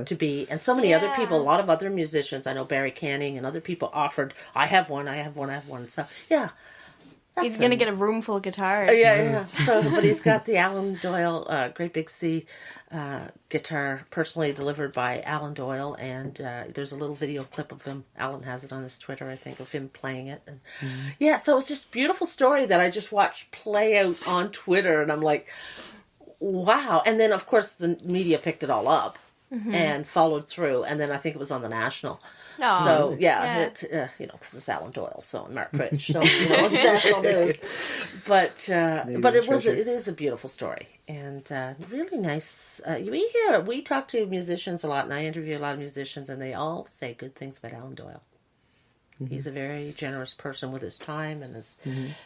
to be. And so many other people, a lot of other musicians, I know Barry Canning and other people offered, I have one. So, yeah. He's going to get a room full of guitars. Yeah. So, but he's got the Alan Doyle Great Big C guitar personally delivered by Alan Doyle, and there's a little video clip of him. Alan has it on his Twitter, I think, of him playing it. And yeah, so it was just a beautiful story that I just watched play out on Twitter, and I'm like, wow. And then, of course, the media picked it all up and followed through, and then I think it was on the National. Oh, so it, because it's Alan Doyle, so and Mark Rich, so it's national news. But it is a beautiful story and really nice. We talk to musicians a lot, and I interview a lot of musicians, and they all say good things about Alan Doyle. He's a very generous person with his time and is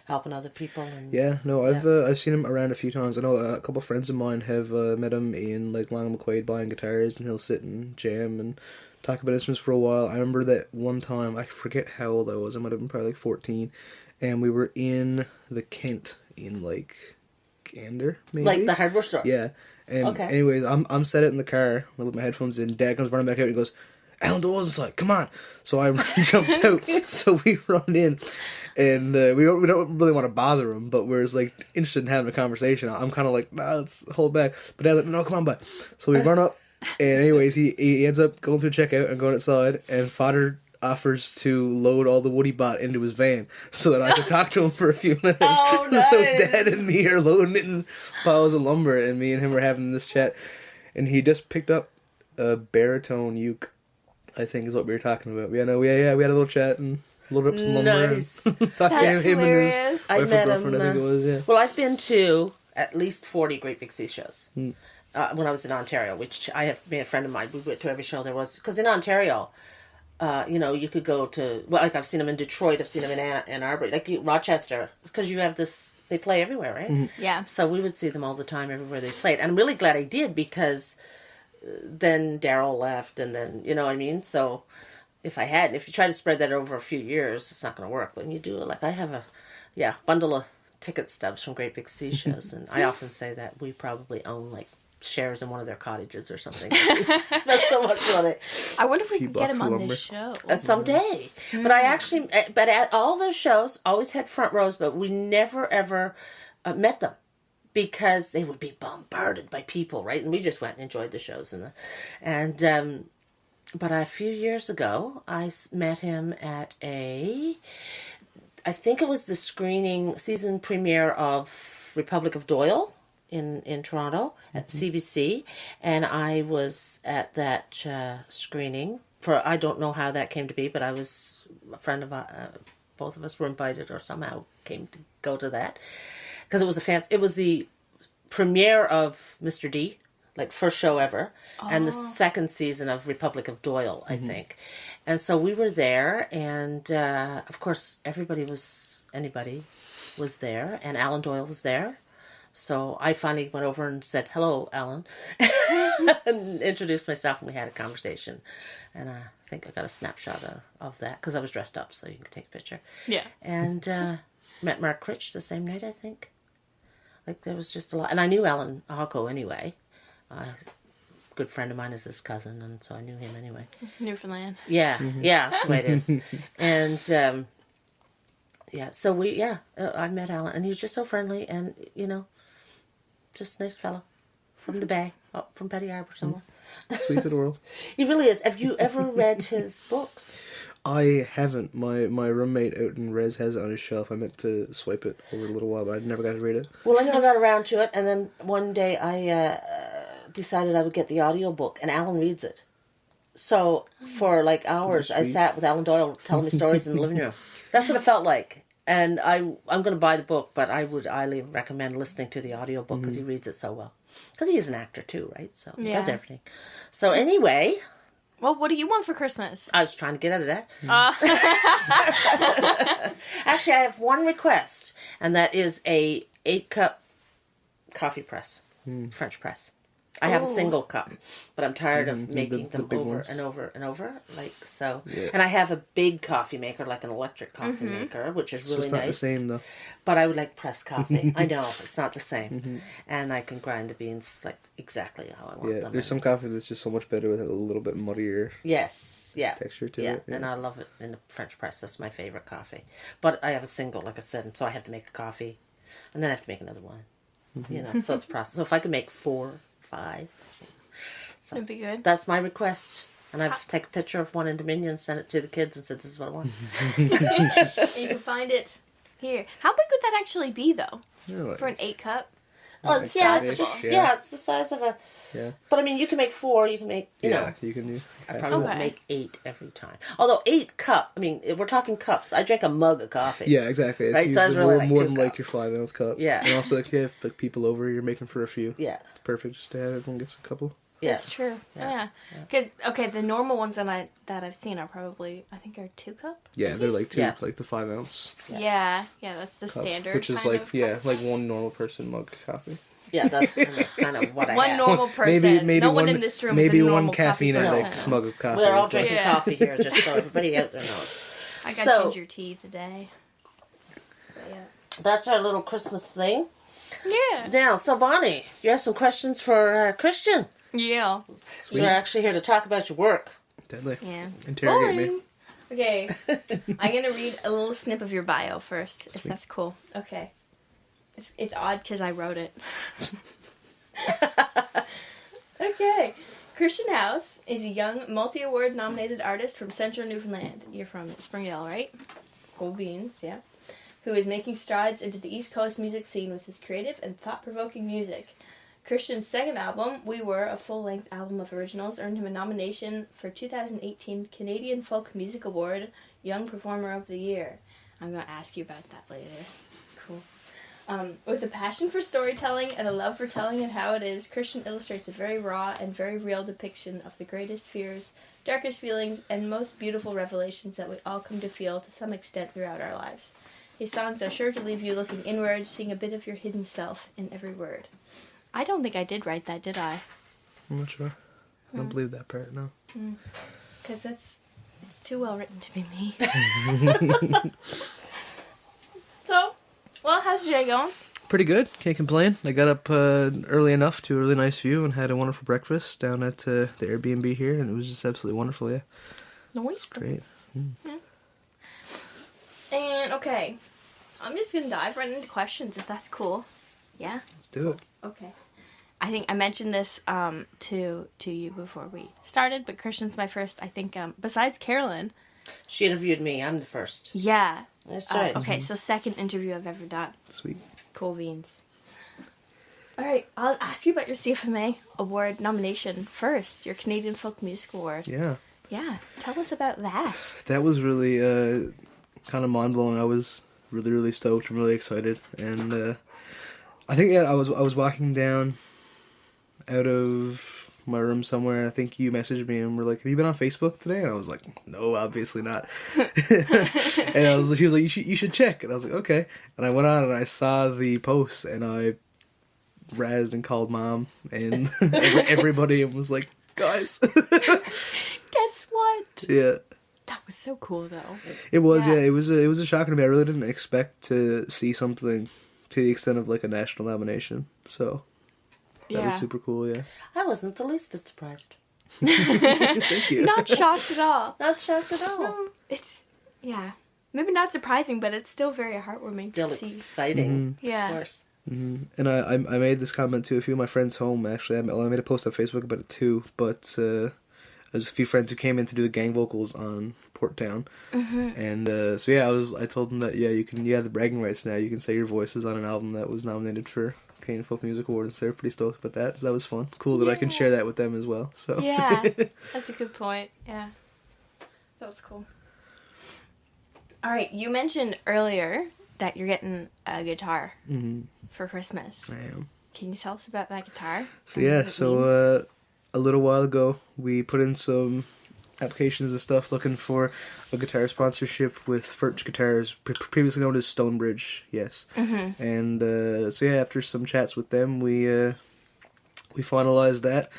helping other people. And I've seen him around a few times. I know a couple of friends of mine have met him in like Langham McQuaid buying guitars, and he'll sit and jam and talk about instruments for a while. I remember that one time, I forget how old I was, I might have been probably like 14, and we were in the Kent in like Gander, maybe? Like the hardware store? Yeah. And anyways, I'm set in the car with my headphones in. Dad comes running back out and he goes, Alan Doyle's inside, come on. So I jump out, so we run in, and we don't really want to bother him, but we're just like interested in having a conversation. I'm kind of like, nah, let's hold back. But Dad's like, no, come on, bud. So we run up, and anyways, he ends up going through checkout and going outside, and Father offers to load all the wood he bought into his van so that I could talk to him for a few minutes. Oh, nice. So Dad and me are loading it in piles of lumber, and me and him are having this chat. And he just picked up a baritone uke, I think is what we were talking about. We had a little chat and loaded up some lumber. Nice. And talked to him and his wife or girlfriend, I think it was, yeah. Well, I've been to at least 40 Great Big Sea shows. When I was in Ontario, which I have been a friend of mine. We went to every show there was. Because in Ontario, you could go to... Well, like I've seen them in Detroit. I've seen them in Ann Arbor. Like Rochester. Because you have this... They play everywhere, right? Mm-hmm. Yeah. So we would see them all the time everywhere they played. And I'm really glad I did because then Daryl left and then... You know what I mean? So if you try to spread that over a few years, it's not going to work. But when you do it, like I have a bundle of ticket stubs from Great Big Sea shows. And I often say that we probably own like shares in one of their cottages or something. We spent so much money. I wonder if we could get him on this show. Someday. But but at all those shows, always had front rows, but we never ever met them because they would be bombarded by people, right? And we just went and enjoyed the shows. But a few years ago, I met him at I think it was the season premiere of Republic of Doyle in Toronto at CBC, and I was at that screening I don't know how that came to be, but I was a friend of both of us were invited or somehow came to go to that because it was it was the premiere of Mr. D, like first show ever, and the second season of Republic of Doyle, I think. And so we were there, and of course anybody was there, and Alan Doyle was there. So I finally went over and said, hello, Alan, and introduced myself, and we had a conversation. And I think I got a snapshot of that, because I was dressed up, so you can take a picture. Yeah. And met Mark Rich the same night, I think. Like, there was just a lot. And I knew Alan Hocko anyway. A good friend of mine is his cousin, and so I knew him anyway. Newfoundland. Yeah, yeah, that's the way it is. And... so I met Alan, and he was just so friendly, and just a nice fellow from the Bay, from Petty Harbour somewhere. Sweet little world. He really is. Have you ever read his books? I haven't. My roommate out in Res has it on his shelf. I meant to swipe it over a little while, but I never got to read it. Well, I never got around to it, and then one day I decided I would get the audiobook, and Alan reads it. So for like hours, I sat with Alan Doyle telling me stories in the living room. That's what it felt like. And I'm going to buy the book, but I would highly recommend listening to the audiobook because he reads it so well. Because he is an actor too, right? So he does everything. So anyway... Well, what do you want for Christmas? I was trying to get out of that. Actually, I have one request, and that is a 8-cup coffee press, French press. I have a single cup, but I'm tired of making them big over ones. and over and over, like so. Yeah. And I have a big coffee maker, like an electric coffee maker, which is really It's not nice. the same though. But I would like pressed coffee. I know it's not the same, and I can grind the beans like exactly how I want them. There's some coffee that's just so much better with a little bit muddier texture to it. Yeah. And I love it in the French press. That's my favorite coffee. But I have a single, like I said, and so I have to make a coffee, and then I have to make another one. You know, so it's a process. So if I could make 4, 5, so That'd be good. that's my request. And I've taken a picture of one in Dominion, sent it to the kids, and said, "This is what I want." You can find it here. How big would that actually be, though? Yeah, For an 8 cup? Oh, Like yeah, it's sizable. just Yeah. it's the size of a. Yeah. But I mean, you can make 4. You can make you know. You can do. I probably won't Okay. make 8 every time. Although 8 cup, I mean, if we're talking cups. I drink a mug of coffee. Yeah, exactly. It's Right, so it's usually really like more 2 than like your cups. 5 ounce cup. Yeah. And also, if you have like people over, you're making for a few. Yeah. It's perfect just to have everyone gets a couple. Yeah. That's true. Yeah. Yeah. Because, okay, the normal ones that I've seen are probably, I think, are 2 cup? Yeah, they're like 2, Yeah. like the 5 ounce Yeah. Yeah, that's the cup, standard. which is kind like of like coffee. one normal person mug coffee. Yeah, that's kind of what I One have. normal person. Maybe no one one in this room maybe is a one normal caffeine coffee addict person. mug of coffee. We're all but- drinking Yeah. coffee here, just so everybody out there knows. I got So- ginger tea today. But yeah. That's our little Christmas thing. Yeah. Now, so Bonnie, you have some questions for Christian. Yeah. So we're actually here to talk about your work. Deadly. Yeah. Interrogate me. Boring. Okay. I'm going to read a little snip of your bio first, if that's cool. Okay. It's odd because I wrote it. Okay. Christian Howse is a young, multi-award nominated artist from Central Newfoundland. You're from Springdale, right? Cool beans, yeah. Who is making strides into the East Coast music scene with his creative and thought-provoking music. Christian's second album, We Were, a full-length album of originals, earned him a nomination for 2018 Canadian Folk Music Award, Young Performer of the Year. I'm going to ask you about that later. Cool. With a passion for storytelling and a love for telling it how it is, Christian illustrates a very raw and very real depiction of the greatest fears, darkest feelings, and most beautiful revelations that we all come to feel to some extent throughout our lives. His songs are sure to leave you looking inward, seeing a bit of your hidden self in every word. I don't think I did write that, did I? I'm not sure. I don't believe that part, no. Because it's too well written to be me. So, well, how's your day going? Pretty good. Can't complain. I got up early enough to a really nice view and had a wonderful breakfast down at the Airbnb here, and it was just absolutely wonderful, yeah. Nice. Great. And, okay, I'm just going to dive right into questions, if that's cool. Yeah? Let's do it. Okay. I think I mentioned this to you before we started, but Christian's my first, I think, besides Carolyn. She interviewed me. I'm the first. Yeah. That's right. Okay, so second interview I've ever done. Sweet. Cool beans. Alright, I'll ask you about your CFMA award nomination first, your Canadian Folk Music Award. Yeah. Yeah, tell us about that. That was really kind of mind-blowing. I was really, really stoked. I'm really excited. And I think I was walking down out of my room somewhere. I think you messaged me and were like, "Have you been on Facebook today?" And I was like, "No, obviously not." And she was like, "You should check." And I was like, "Okay." And I went on and I saw the post and I razzed and called mom and everybody and was like, "Guys." Guess what? Yeah. That was so cool, though. It was, Yeah. yeah. It was a shock to me. I really didn't expect to see something to the extent of like a national nomination. So that was super cool. Yeah. I wasn't the least bit surprised. Thank you. Not shocked at all. Not shocked at all. No, it's, yeah. Maybe not surprising, but it's still very heartwarming Still to see. exciting. Yeah. Of course. And I made this comment to a few of my friends home. Actually, I made a post on Facebook about it too. But there's a few friends who came in to do the gang vocals on Port Town, and so yeah, I told them that you have the bragging rights now. You can say your voices on an album that was nominated for Canadian Folk Music Award, and so they're pretty stoked about that. So that was fun. Cool that I can share that with them as well. So Yeah, that's a good point. Yeah, that was cool. All right, you mentioned earlier that you're getting a guitar for Christmas. I am. Can you tell us about that guitar? So and yeah, what it so means? a little while ago we put in some applications and stuff looking for a guitar sponsorship with Furch Guitars, previously known as Stonebridge, yes. And so yeah, after some chats with them, we we finalized that,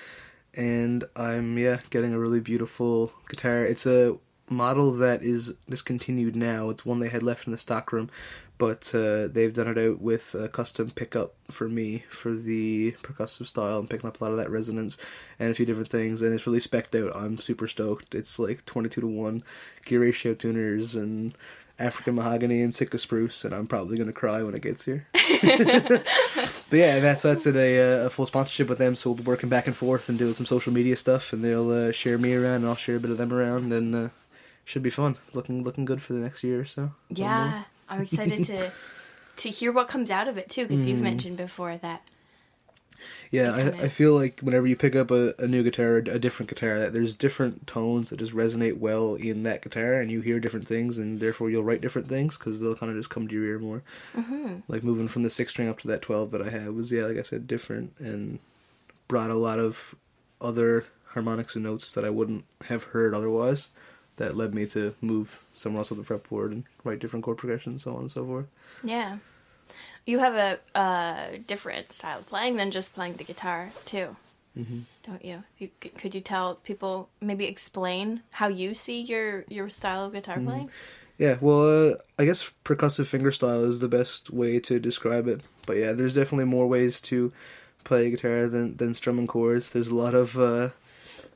and I'm getting a really beautiful guitar. It's a model that is discontinued now. It's one they had left in the stockroom, but they've done it out with a custom pickup for me for the percussive style and picking up a lot of that resonance and a few different things, and it's really spec'd out. I'm super stoked. It's like 22-to-1 gear ratio tuners and African mahogany and Sitka spruce, and I'm probably going to cry when it gets here. But yeah, and that's at a full sponsorship with them, so we'll be working back and forth and doing some social media stuff, and they'll share me around, and I'll share a bit of them around, and should be fun. It's looking good for the next year or so. Yeah, I'm excited to hear what comes out of it, too, because you've mentioned before that. Yeah, I feel like whenever you pick up a new guitar, a different guitar, that there's different tones that just resonate well in that guitar, and you hear different things, and therefore you'll write different things, because they'll kind of just come to your ear more. Mm-hmm. Like moving from the 6-string up to that 12 that I had was, like I said, different, and brought a lot of other harmonics and notes that I wouldn't have heard otherwise, that led me to move somewhere else on the fretboard and write different chord progressions, so on and so forth. Yeah. You have a different style of playing than just playing the guitar, too, don't you? Could you tell people, maybe explain how you see your style of guitar playing? Yeah, well, I guess percussive fingerstyle is the best way to describe it. But yeah, there's definitely more ways to play guitar than strumming chords. There's a lot of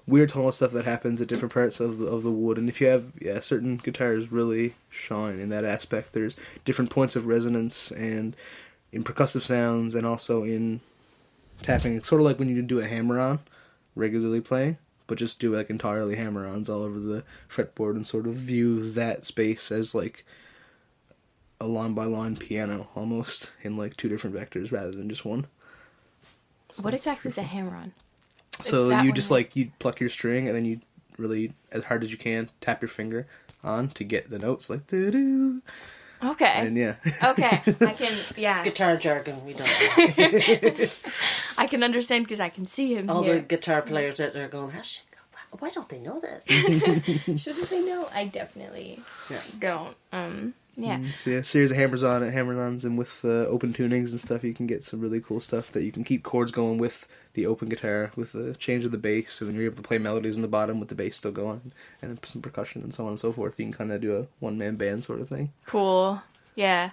weird tonal stuff that happens at different parts of the wood, and if you have certain guitars really shine in that aspect. There's different points of resonance and in percussive sounds, and also in tapping. It's sort of like when you do a hammer-on regularly playing, but just do like entirely hammer-ons all over the fretboard and sort of view that space as like a line-by-line piano almost, in like two different vectors rather than just one. What exactly is a hammer-on? So you just you pluck your string, and then you really, as hard as you can, tap your finger on to get the notes, like doo-doo. Okay. And Okay, I can, It's guitar jargon, we don't know. I can understand because I can see him All here. the guitar players out there are going, why don't they know this? Shouldn't they know? I definitely don't. Yeah. So yeah, series of hammer-ons, and with open tunings and stuff, you can get some really cool stuff that you can keep chords going with the open guitar, with the change of the bass, and then you're able to play melodies in the bottom with the bass still going, and then some percussion and so on and so forth. You can kind of do a one-man band sort of thing. Cool. Yeah.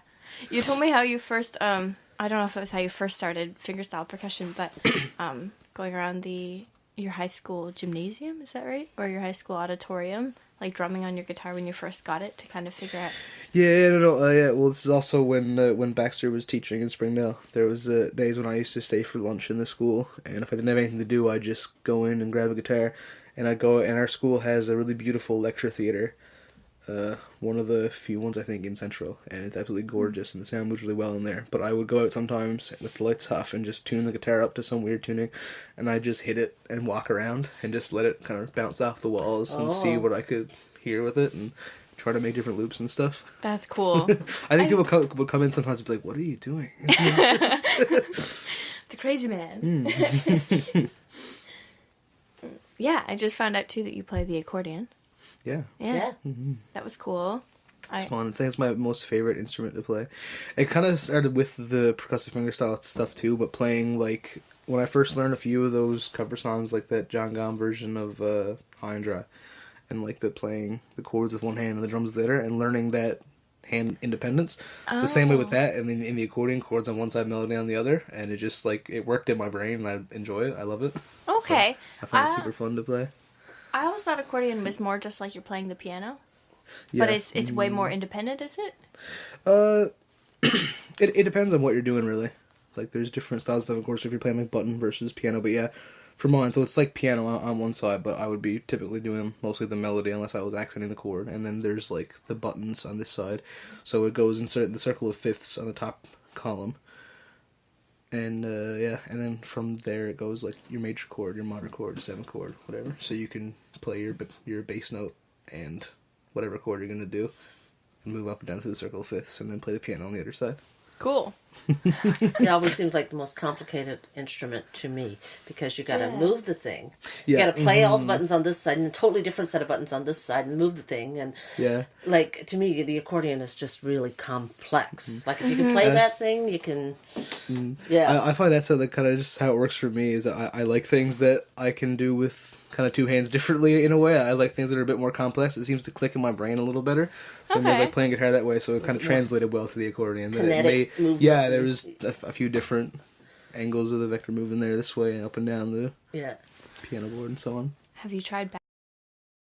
You told me how you first, I don't know if it was how you first started fingerstyle percussion, but going around your high school gymnasium, is that right? Or your high school auditorium, like drumming on your guitar when you first got it to kind of figure out. Yeah, no. Yeah, well, this is also when Baxter was teaching in Springdale. There was days when I used to stay for lunch in the school, and if I didn't have anything to do, I'd just go in and grab a guitar, and I'd go. And our school has a really beautiful lecture theater, one of the few ones I think in Central, and it's absolutely gorgeous, and the sound moves really well in there. But I would go out sometimes with the lights off and just tune the guitar up to some weird tuning, and I'd just hit it and walk around and just let it kind of bounce off the walls and see what I could hear with it, and try to make different loops and stuff. That's cool. I think people would come in sometimes and be like, "What are you doing?" The crazy man. Yeah, I just found out too that you play the accordion. Yeah. Mm-hmm. That was cool. It's fun. I think it's my most favorite instrument to play. It kind of started with the percussive fingerstyle stuff too, but playing, like, when I first learned a few of those cover songs, like that John Gahn version of High and Dry, and like playing the chords with one hand and the drums with the other, and learning that hand independence. The same way with that, and then in the accordion, chords on one side, melody on the other, and it just, like, it worked in my brain, and I enjoy it. I love it. Okay. So I find it super fun to play. I always thought accordion was more just like you're playing the piano. Yeah. But it's way more independent, is it? It depends on what you're doing, really. Like, there's different styles of, course, if you're playing, like, button versus piano, but yeah, for mine, so it's like piano on one side, but I would be typically doing mostly the melody unless I was accenting the chord, and then there's, like, the buttons on this side, so it goes in the circle of fifths on the top column, and, and then from there it goes, like, your major chord, your minor chord, seventh chord, whatever, so you can play your bass note and whatever chord you're going to do, and move up and down through the circle of fifths, and then play the piano on the other side. Cool. It always seems like the most complicated instrument to me because you got to move the thing. You Yeah. got to play all the buttons on this side and a totally different set of buttons on this side and move the thing. And like to me, the accordion is just really complex. Like if you can play that thing, you can. I find that's kind of just how it works for me. Is that I like things that I can do with kind of two hands differently in a way. I like things that are a bit more complex. It seems to click in my brain a little better. Sometimes I play guitar that way, so it kind of translated well to the accordion. Kinetic movement. Yeah, there was a few different angles of the vector moving there this way and up and down the piano board and so on. Have you tried